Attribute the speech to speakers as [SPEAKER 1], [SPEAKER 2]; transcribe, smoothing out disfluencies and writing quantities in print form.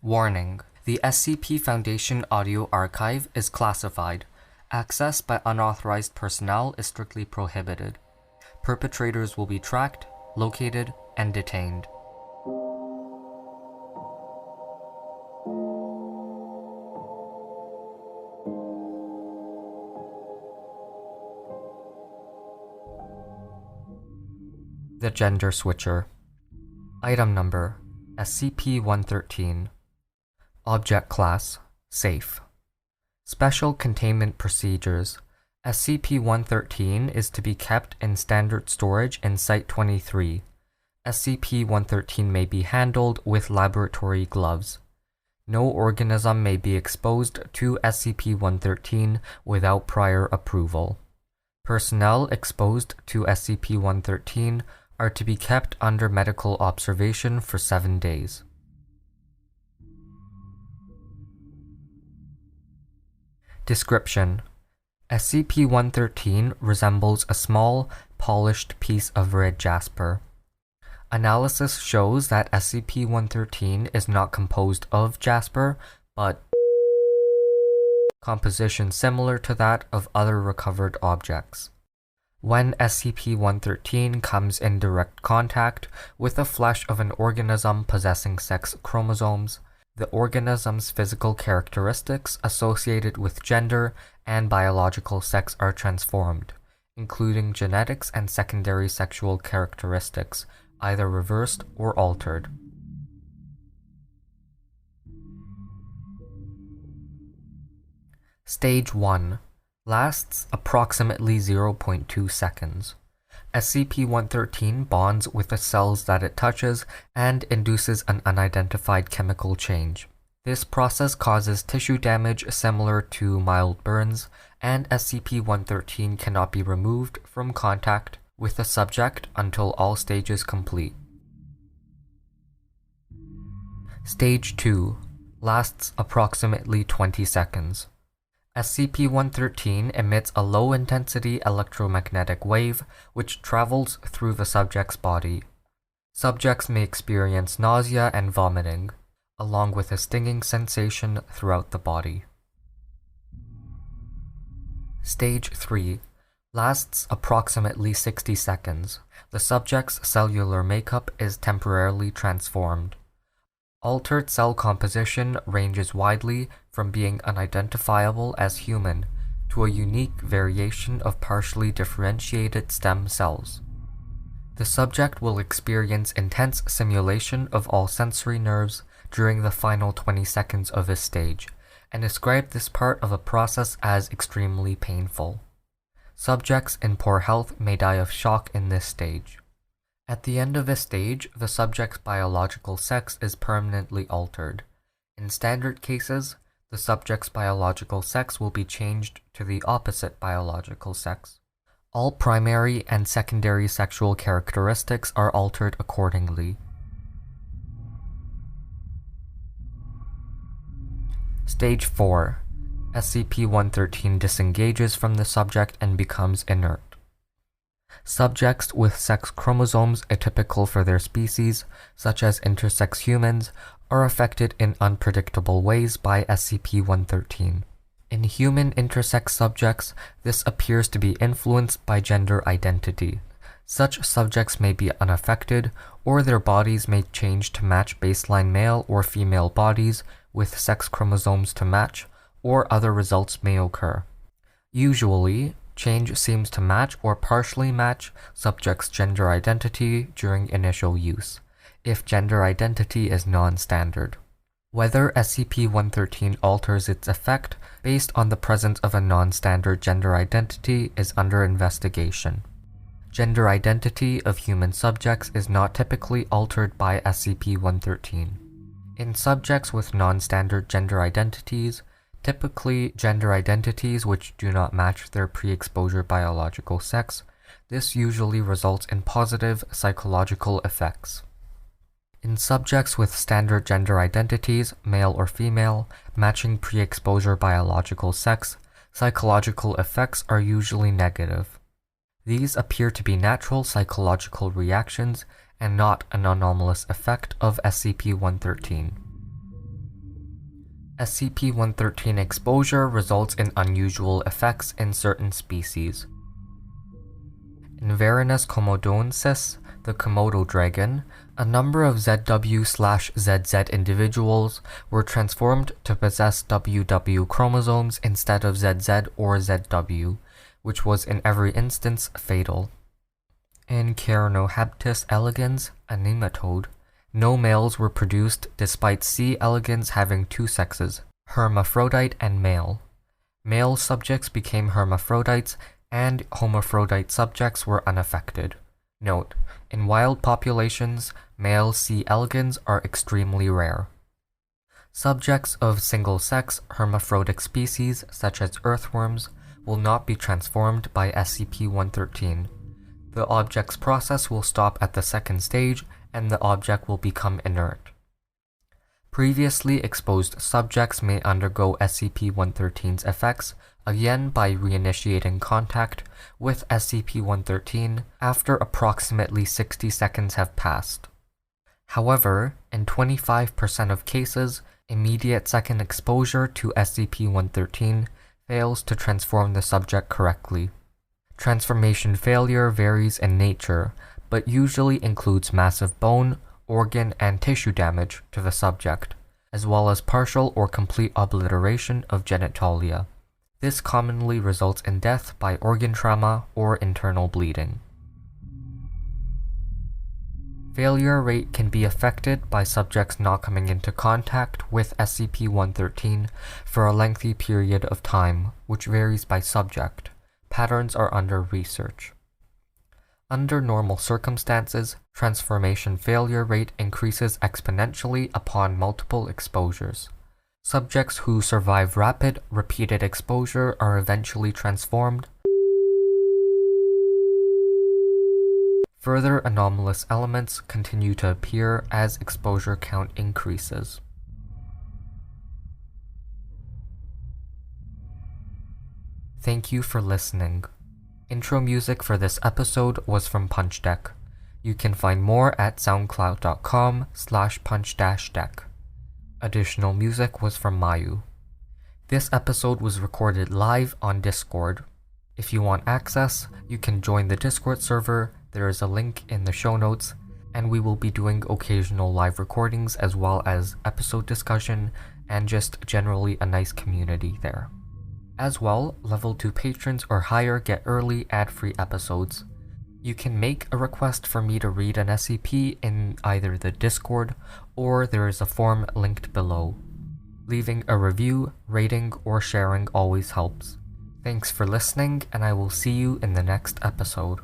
[SPEAKER 1] Warning: the SCP Foundation audio archive is classified. Access by unauthorized personnel is strictly prohibited. Perpetrators will be tracked, located, and detained. The Gender Switcher. Item Number: SCP-113. Object Class: Safe. Special Containment Procedures. SCP-113 is to be kept in standard storage in Site-23. SCP-113 may be handled with laboratory gloves. No organism may be exposed to SCP-113 without prior approval. Personnel exposed to SCP-113 are to be kept under medical observation for 7 days. Description: SCP-113 resembles a small, polished piece of red jasper. Analysis shows that SCP-113 is not composed of jasper, but composition similar to that of other recovered objects. When SCP-113 comes in direct contact with the flesh of an organism possessing sex chromosomes, the organism's physical characteristics associated with gender and biological sex are transformed, including genetics and secondary sexual characteristics, either reversed or altered. Stage 1. Lasts approximately 0.2 seconds. SCP-113 bonds with the cells that it touches and induces an unidentified chemical change. This process causes tissue damage similar to mild burns, and SCP-113 cannot be removed from contact with the subject until all stages complete. Stage 2. Lasts approximately 20 seconds. SCP-113 emits a low-intensity electromagnetic wave which travels through the subject's body. Subjects may experience nausea and vomiting, along with a stinging sensation throughout the body. Stage 3. Lasts approximately 60 seconds. The subject's cellular makeup is temporarily transformed. Altered cell composition ranges widely from being unidentifiable as human to a unique variation of partially differentiated stem cells. The subject will experience intense stimulation of all sensory nerves during the final 20 seconds of this stage, and described this part of the process as extremely painful. Subjects in poor health may die of shock in this stage. At the end of this stage, the subject's biological sex is permanently altered. In standard cases, the subject's biological sex will be changed to the opposite biological sex. All primary and secondary sexual characteristics are altered accordingly. Stage 4. SCP-113 disengages from the subject and becomes inert. Subjects with sex chromosomes atypical for their species, such as intersex humans, are affected in unpredictable ways by SCP-113. In human intersex subjects, this appears to be influenced by gender identity. Such subjects may be unaffected, or their bodies may change to match baseline male or female bodies with sex chromosomes to match, or other results may occur. Usually, change seems to match or partially match subject's gender identity during initial use, if gender identity is non-standard. Whether SCP-113 alters its effect based on the presence of a non-standard gender identity is under investigation. Gender identity of human subjects is not typically altered by SCP-113. In subjects with non-standard gender identities, typically gender identities which do not match their pre-exposure biological sex, this usually results in positive psychological effects. In subjects with standard gender identities, male or female, matching pre-exposure biological sex, psychological effects are usually negative. These appear to be natural psychological reactions and not an anomalous effect of SCP-113. SCP-113 exposure results in unusual effects in certain species. In Varanus komodoensis, the Komodo dragon, a number of ZW/ZZ individuals were transformed to possess WW chromosomes instead of ZZ or ZW, which was in every instance fatal. In Cairnohabtus elegans, a nematode, no males were produced despite C. elegans having two sexes, hermaphrodite and male. Male subjects became hermaphrodites and hermaphrodite subjects were unaffected. Note: in wild populations, male C. elegans are extremely rare. Subjects of single-sex hermaphroditic species, such as earthworms, will not be transformed by SCP-113. The object's process will stop at the second stage, and the object will become inert. Previously exposed subjects may undergo SCP-113's effects again by reinitiating contact with SCP-113 after approximately 60 seconds have passed. However, in 25% of cases, immediate second exposure to SCP-113 fails to transform the subject correctly. Transformation failure varies in nature, but usually includes massive bone, organ, and tissue damage to the subject, as well as partial or complete obliteration of genitalia. This commonly results in death by organ trauma or internal bleeding. Failure rate can be affected by subjects not coming into contact with SCP-113 for a lengthy period of time, which varies by subject. Patterns are under research. Under normal circumstances, transformation failure rate increases exponentially upon multiple exposures. Subjects who survive rapid, repeated exposure are eventually transformed. Further anomalous elements continue to appear as exposure count increases. Thank you for listening. Intro music for this episode was from Punchdeck. You can find more at soundcloud.com/punch-deck. Additional music was from Mayu. This episode was recorded live on Discord. If you want access, you can join the Discord server. There is a link in the show notes, and we will be doing occasional live recordings as well as episode discussion and just generally a nice community there. As well, level 2 patrons or higher get early ad-free episodes. You can make a request for me to read an SCP in either the Discord or there is a form linked below. Leaving a review, rating, or sharing always helps. Thanks for listening, and I will see you in the next episode.